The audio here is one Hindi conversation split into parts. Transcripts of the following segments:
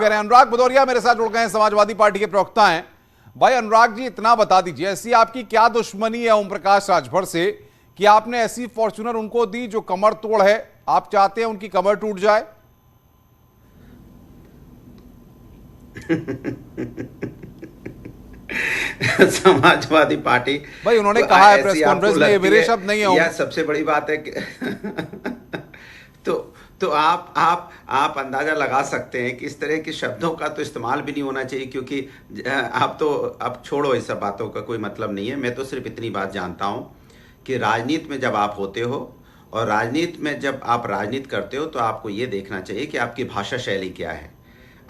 कह रहे हैं। अनुराग भदौरिया मेरे साथ जुड़ गए हैं, समाजवादी पार्टी के प्रवक्ता हैं। भाई अनुराग जी, इतना बता दीजिए, ऐसी आपकी क्या दुश्मनी है ओम प्रकाश राजभर से कि आपने ऐसी फॉर्च्यूनर उनको दी जो कमर तोड़ है? आप चाहते हैं उनकी कमर टूट जाए? समाजवादी पार्टी, भाई उन्होंने कहा है प्रेस कॉन्फ्रेंस में, ये मेरे शब्द नहीं है। यह सबसे बड़ी बात है कि तो आप अंदाजा लगा सकते हैं कि इस तरह के शब्दों का तो इस्तेमाल भी नहीं होना चाहिए, क्योंकि आप तो अब छोड़ो, इस सब बातों का कोई मतलब नहीं है। मैं तो सिर्फ इतनी बात जानता हूं कि राजनीति में जब आप होते हो और राजनीति में जब आप राजनीति करते हो तो आपको ये देखना चाहिए कि आपकी भाषा शैली क्या है,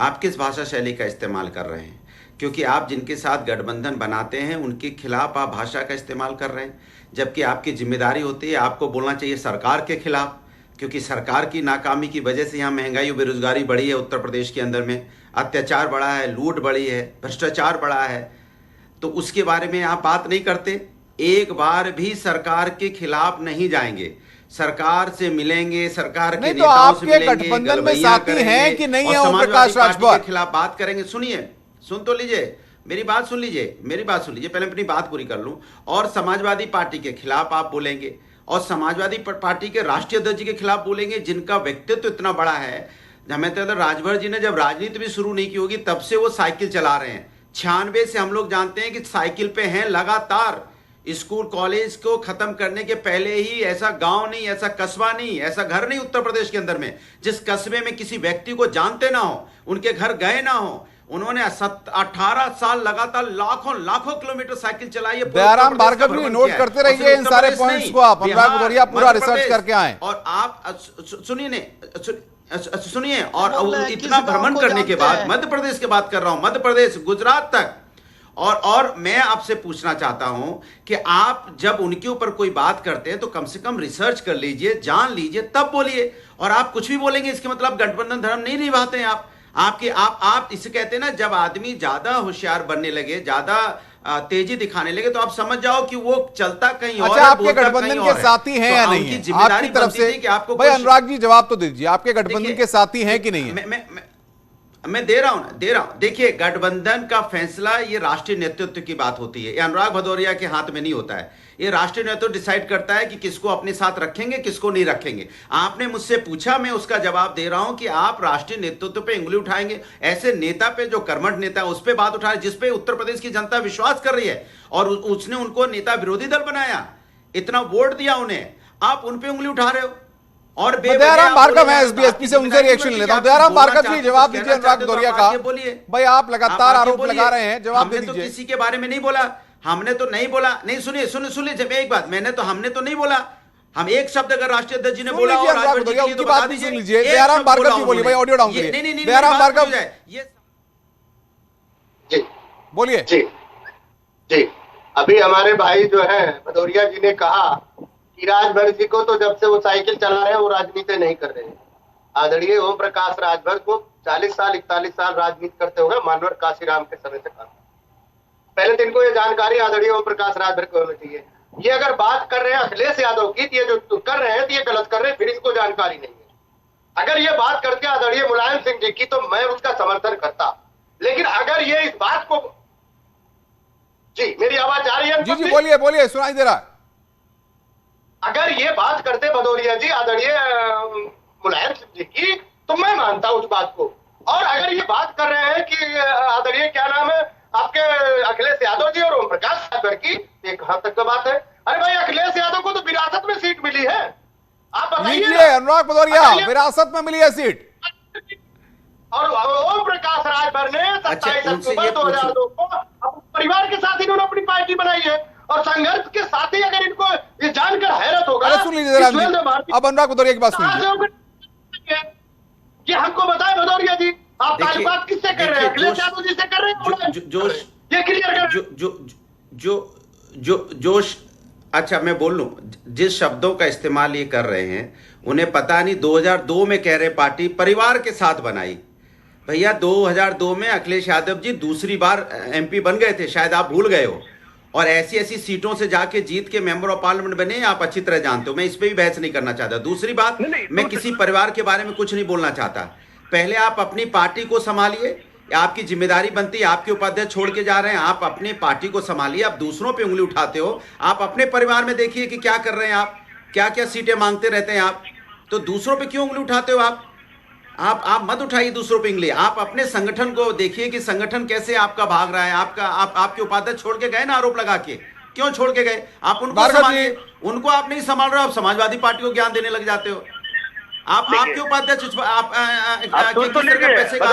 आप किस भाषा शैली का इस्तेमाल कर रहे हैं। क्योंकि आप जिनके साथ गठबंधन बनाते हैं उनके खिलाफ आप भाषा का इस्तेमाल कर रहे हैं, जबकि आपकी जिम्मेदारी होती है आपको बोलना चाहिए सरकार के खिलाफ, क्योंकि सरकार की नाकामी की वजह से यहाँ महंगाई और बेरोजगारी बढ़ी है, उत्तर प्रदेश के अंदर में अत्याचार बढ़ा है, लूट बढ़ी है, भ्रष्टाचार बढ़ा है, तो उसके बारे में आप बात नहीं करते। एक बार भी सरकार के खिलाफ नहीं जाएंगे, सरकार से मिलेंगे, सरकार के नेताओं से मिलेंगे, गठबंधन में साथी हैं कि नहीं है ओम प्रकाश राजभर के खिलाफ बात करेंगे। सुनिए, सुन तो लीजिए, मेरी बात सुन लीजिए, पहले अपनी बात पूरी कर लूं। और समाजवादी पार्टी के खिलाफ आप बोलेंगे और समाजवादी पार्टी के राष्ट्रीय अध्यक्ष के खिलाफ बोलेंगे, जिनका व्यक्तित्व इतना बड़ा है। हमें तो राजभर जी ने जब राजनीति भी शुरू नहीं की होगी तब से वो साइकिल चला रहे हैं। 96 से हम लोग जानते हैं कि साइकिल पे हैं लगातार। स्कूल कॉलेज को खत्म करने के पहले ही ऐसा गांव नहीं, ऐसा कस्बा नहीं, ऐसा घर नहीं उत्तर प्रदेश के अंदर में जिस कस्बे में किसी व्यक्ति को जानते ना हो, उनके घर गए ना हो। उन्होंने 18 साल लगातार लाखों किलोमीटर साइकिल चलाई है। दयाराम भार्गव जी, नोट करते रहिए इन सारे पॉइंट्स को आप। अनुराग भदौरिया पूरा रिसर्च करके आए। और आप सुनिए, और इतना भ्रमण करने के बाद मध्य प्रदेश की बात कर रहा हूं, मध्य प्रदेश, गुजरात तक। और मैं आपसे पूछना चाहता हूं कि आप जब उनके ऊपर कोई बात करते हैं तो कम से कम रिसर्च कर लीजिए, जान लीजिए, तब बोलिए। और आप कुछ भी बोलेंगे इसके मतलब गठबंधन धर्म नहीं निभाते हैं आप इसे कहते हैं ना, जब आदमी ज्यादा होशियार बनने लगे, ज्यादा तेजी दिखाने लगे, तो आप समझ जाओ कि वो चलता कहीं और। अच्छा, आपके गठबंधन के साथी हैं या नहीं है? आपकी तरफ से कि भाई अनुराग जी जवाब तो दीजिए, आपके गठबंधन के साथी हैं कि नहीं है? मैं दे रहा हूं। देखिए, गठबंधन का फैसला ये राष्ट्रीय नेतृत्व की बात होती है, ये अनुराग भदौरिया के हाथ में नहीं होता है। ये राष्ट्रीय नेतृत्व डिसाइड करता है कि किसको अपने साथ रखेंगे, किसको नहीं रखेंगे। आपने मुझसे पूछा, मैं उसका जवाब दे रहा हूं कि आप राष्ट्रीय नेतृत्व पे उंगली उठाएंगे, ऐसे नेता पे जो कर्मठ नेता है उस पे बात उठा, जिस पे उत्तर प्रदेश की जनता विश्वास कर रही है और उसने उनको नेता विरोधी दल बनाया, इतना वोट दिया उन्हें, आप उन पे उंगली उठा रहे हो। और दयाराम भार्गव है एसबीएसपी से, उनसे रिएक्शन लेता हूं। दयाराम भार्गव जी, जवाब दीजिए अनुराग भदौरिया का। भाई आप लगातार आरोप लगा रहे हैं, जवाब दे दीजिए। तो किसी के बारे में नहीं बोला, हमने तो नहीं बोला। नहीं, सुनिए एक बात, हमने तो नहीं बोला। हम एक शब्द अगर राष्ट्रीय अध्यक्ष जी ने बोला और राजभर जी की बात नहीं सुन लीजिए। दयाराम भार्गव जी बोलिए, भाई ऑडियो डाउन करिए। नहीं, दयाराम भार्गव जी बोलिए। जी, अभी हमारे भाई जो है भदौरिया जी ने कहा कि राजभर जी को तो जब से वो साइकिल चला रहे हैं वो राजनीति नहीं कर रहे हैं। आदरणीय ओम प्रकाश राजभर को 40 साल 41 साल राजनीति करते हुए मानवर काशीराम के समय से काम। पहले तो इनको ये जानकारी आदरणीय ओम प्रकाश राजभर को होनी चाहिए। ये अगर बात कर रहे हैं अखिलेश यादव की, ये जो कर रहे हैं तो ये गलत कर रहे हैं, फिर इसको जानकारी नहीं है। अगर ये बात करते आदरणीय मुलायम सिंह जी की तो मैं उसका समर्थन करता, लेकिन अगर ये इस बात को, जी मेरी आवाज आ रही है? जी बोलिए, सुनाई दे रहा है। अगर ये बात करते भदौरिया जी आदरणीय मुलायम सिंह जी की तो मैं मानता उस बात को। और अगर ये बात कर रहे हैं कि आदरणीय क्या नाम है आपके अखिलेश यादव जी और ओम प्रकाश राजभर की, ये कहां तक का बात है? अरे भाई, अखिलेश यादव को तो विरासत में सीट मिली है, आप बताइए। अनुराग भदौरिया, विरासत में मिली है सीट। और ओम प्रकाश राजभर ने 27 अक्टूबर 2002 को परिवार के साथ इन्होंने अपनी पार्टी बनाई है। और संघर्ष के साथ ही अगर इनको ये जानकर हैरत होगा। अरे सुन लीजिए अब अनुराग भदौरिया की बात सुन लीजिए। ये हमको बताए भदौरिया जी, आप ताल्लुकात किससे कर रहे हैं? अखिलेश यादव जी से कर रहे हैं? ये क्लियर कर जोश। अच्छा, मैं बोल लूं, जिस शब्दों का इस्तेमाल ये कर रहे हैं उन्हें पता नहीं। 2002 में कह रहे पार्टी परिवार के साथ बनाई। भैया 2002 में अखिलेश यादव जी दूसरी बार एमपी बन गए थे, शायद आप भूल गए हो। और ऐसी सीटों से जाके जीत के मेंबर ऑफ पार्लियामेंट बने, आप अच्छी तरह जानते हो। मैं इस पे भी बहस नहीं करना चाहता। दूसरी बात, मैं किसी परिवार के बारे में कुछ नहीं बोलना चाहता। पहले आप अपनी पार्टी को संभालिए, आपकी जिम्मेदारी बनती है, आपके उपाध्यक्ष छोड़ के जा रहे हैं, आप अपने पार्टी को संभालिए। आप दूसरों पे उंगली उठाते हो। आप अपने परिवार में देखिए कि क्या कर रहे हैं आप, क्या क्या सीटें मांगते रहते हैं आप, तो दूसरों पे क्यों उंगली उठाते हो आप मत उठाइए दूसरों पे उंगली। आप अपने संगठन को देखिए कि संगठन कैसे आपका भाग रहा है। आपके उपाध्यक्ष छोड़ के गए ना आरोप लगा के, क्यों छोड़ के गए? आप उनको संभालिए, उनको आप नहीं संभाल रहे हो, आप समाजवादी पार्टी को ज्ञान देने लग जाते हो। आपके उपाध्यक्ष पैसे का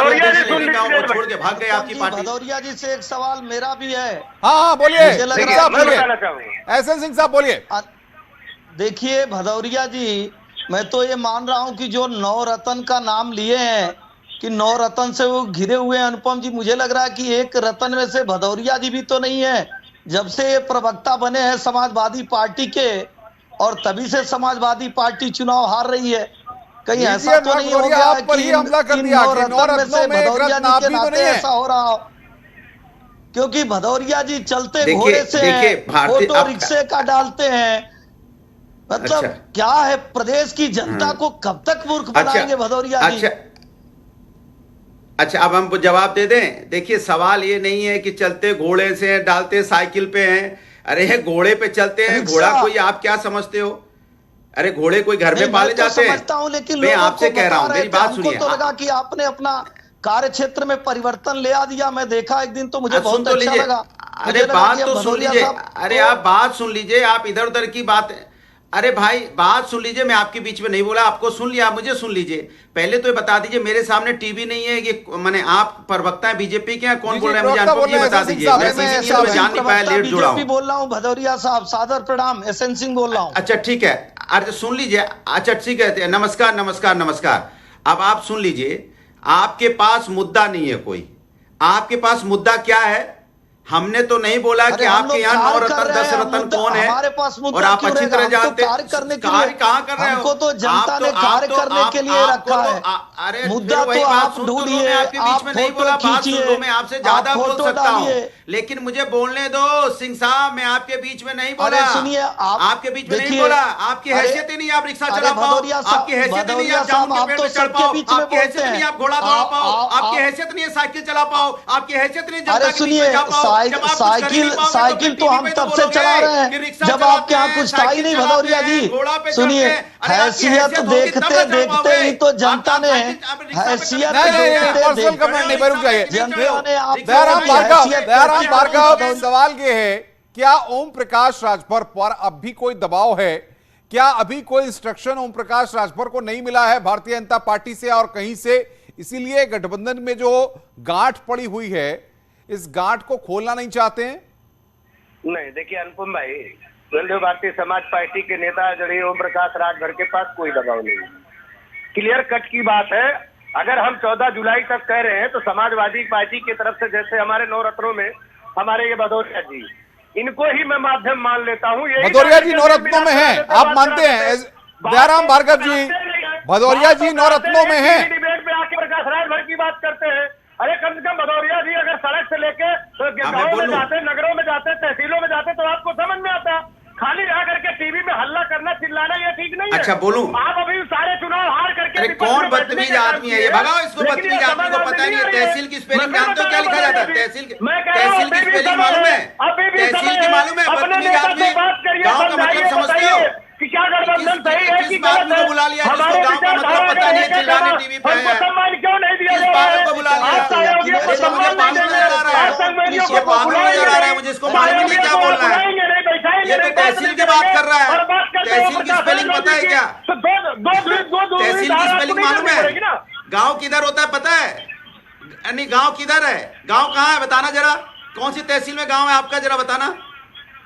छोड़ के भाग गए आपकी पार्टी। भदौरिया जी से एक सवाल मेरा भी है। हाँ बोलिए, मुझे लग रहा है एसएन सिंह साहब बोलिए। देखिए भदौरिया जी, मैं तो ये मान रहा हूं कि जो नवरत्न का नाम लिए हैं कि नवरत्न से वो घिरे हुए हैं अनुपम जी, मुझे लग रहा है कि एक रत्न में से भदौरिया जी भी तो नहीं है। जब से ये प्रवक्ता बने हैं समाजवादी पार्टी के, और तभी से समाजवादी पार्टी चुनाव हार रही है। कहीं ऐसा तो नहीं हो गया कि इन नवरत्न में से भदौरिया जी के नाते ऐसा हो रहा हो? क्योंकि भदौरिया जी चलते घोड़े से फोटो रिक्शे का डालते हैं। मतलब क्या है, प्रदेश की जनता को कब तक मूर्ख बनाएंगे भदौरिया जी? अच्छा अब हम जवाब दे दें। देखिए सवाल ये नहीं है कि चलते घोड़े से, डालते साइकिल पे हैं। अरे घोड़े पे चलते हैं, घोड़ा कोई आप क्या समझते हो? अरे घोड़े कोई घर में पाले जाते हैं? समझता हूं, लेकिन मैं आपसे कह रहा हूं, मेरी बात सुनिए। तो लगा कि आपने अपना कार्य क्षेत्र में परिवर्तन ले आ दिया। मैं देखा एक दिन तो मुझे बहुत अच्छा लगा। अरे बात तो सुन लीजिए, अरे आप बात सुन लीजिए, आप इधर उधर की बात, अरे भाई बात सुन लीजिए। मैं आपके बीच में नहीं बोला, आपको सुन लिया, मुझे सुन लीजिए। पहले तो ये बता दीजिए, मेरे सामने टीवी नहीं है, ये माने आप प्रवक्ता है बीजेपी के हैं, कौन बोल रहे हैं मुझे अनुपम जी बता दीजिए। मैं जान नहीं पाया, लेट जुड़ा हूं। बोल रहा हूं भदौरिया साहब, सादर प्रणाम, एसएन सिंह बोल रहा हूं। अच्छा ठीक है, अरे सुन लीजिए। अच्छा ठीक है, नमस्कार नमस्कार नमस्कार। अब आप सुन लीजिए, आपके पास मुद्दा नहीं है कोई। आपके पास मुद्दा क्या है? हमने तो नहीं बोला कि आपके यहाँ 9 रत्न 10 रत्न कौन है, और आप अच्छी तरह जानते हैं। कार्य कहाँ कर रहे हो? हमको तो जनता ने कार्य करने के लिए रखा है। अरे मुद्दा तो आप ढूंढिए, आपके बीच में नहीं बोला, बात सुन लो, मैं आपसे ज्यादा बोल सकता हूँ, लेकिन मुझे बोलने दो। सिंह साहब मैं आपके बीच में नहीं बोला, सुनिए आपके बीच में नहीं बोला। आपकी हैसियत ही नहीं आप रिक्शा चला पाओ, आपकी हैसियत नहीं आप जामुन के पेड़ पे चढ़ पाओ, आपकी हैसियत नहीं आप घोड़ा दौड़ा पाओ, आपकी हैसियत नहीं साइकिल चला पाओ, आपकी हैसियत नहीं जनता के बीच में जा पाओ। साइकिल तो हम तब से चला रहे हैं जब आपके यहाँ कुछ था ही नहीं भदौरिया जी। सुनिए, हैसियत देखते देखते ही तो जनता ने हैसियत दयाराम भार्गव, सवाल ये है, क्या ओम प्रकाश राजभर पर अब भी कोई दबाव है? क्या अभी कोई इंस्ट्रक्शन ओम प्रकाश राजभर को नहीं मिला है भारतीय जनता पार्टी से और कहीं से, इसीलिए गठबंधन में जो गांठ पड़ी हुई है इस गांठ को खोलना नहीं चाहते हैं? नहीं, देखिए अनुपम भाई, भारतीय समाज पार्टी के नेता जड़े ओम प्रकाश राजभर के पास कोई दबाव नहीं है। क्लियर कट की बात है। अगर हम 14 जुलाई तक कह रहे हैं तो समाजवादी पार्टी की तरफ से, जैसे हमारे 9 रत्नों में हमारे ये भदौरिया जी, इनको ही मैं माध्यम मान लेता हूँ। भदौरिया जी 9 रत्नों में हैं, आप मानते हैं? दयाराम भार्गव जी, भदौरिया जी 9 रत्नों में हैं। डिबेट में आके प्रकाश राजभर की बात करते हैं। अरे कम से कम भदौरिया जी अगर सड़क से लेके गाँव में जाते, नगरों में जाते, तहसीलों में जाते तो आपको समझ में आता। खाली आकर के टीवी में हल्ला करना, चिल्लाना ये ठीक नहीं है। अच्छा बोलूं, आप अभी सारे चुनाव हार करके, अरे कौन बदतमीज आदमी है ये? भगाओ इसको, बदतमीज आदमी को पता नहीं है। तहसील की स्पेलिंग जानते हो क्या लिखा जाता है? तहसील की स्पेलिंग मालूम है? तहसील की मालूम है? बदतमीज आदमी, गाँव का मतलब समझते हो कि क्या गठबंधन सही है कि गलत है? बुला लिया जिसको गाँव का मतलब पता नहीं है, चिल्लाने टीवी पे है। सम्मान क्यों नहीं दिया? किस बात को बुला लिया? मुझे पागल नजर आ रहा है, ये पागल नजर आ रहा है मुझे, इसको मालूम नहीं क्या बोलना है। ये तो तहसील की बात कर रहा है। तहसील की स्पेलिंग पता है क्या? तहसील की स्पेलिंग मालूम है? गांव किधर होता है पता है? नहीं गांव किधर है? गांव कहाँ है बताना जरा, कौन सी तहसील में गांव है आपका, जरा बताना।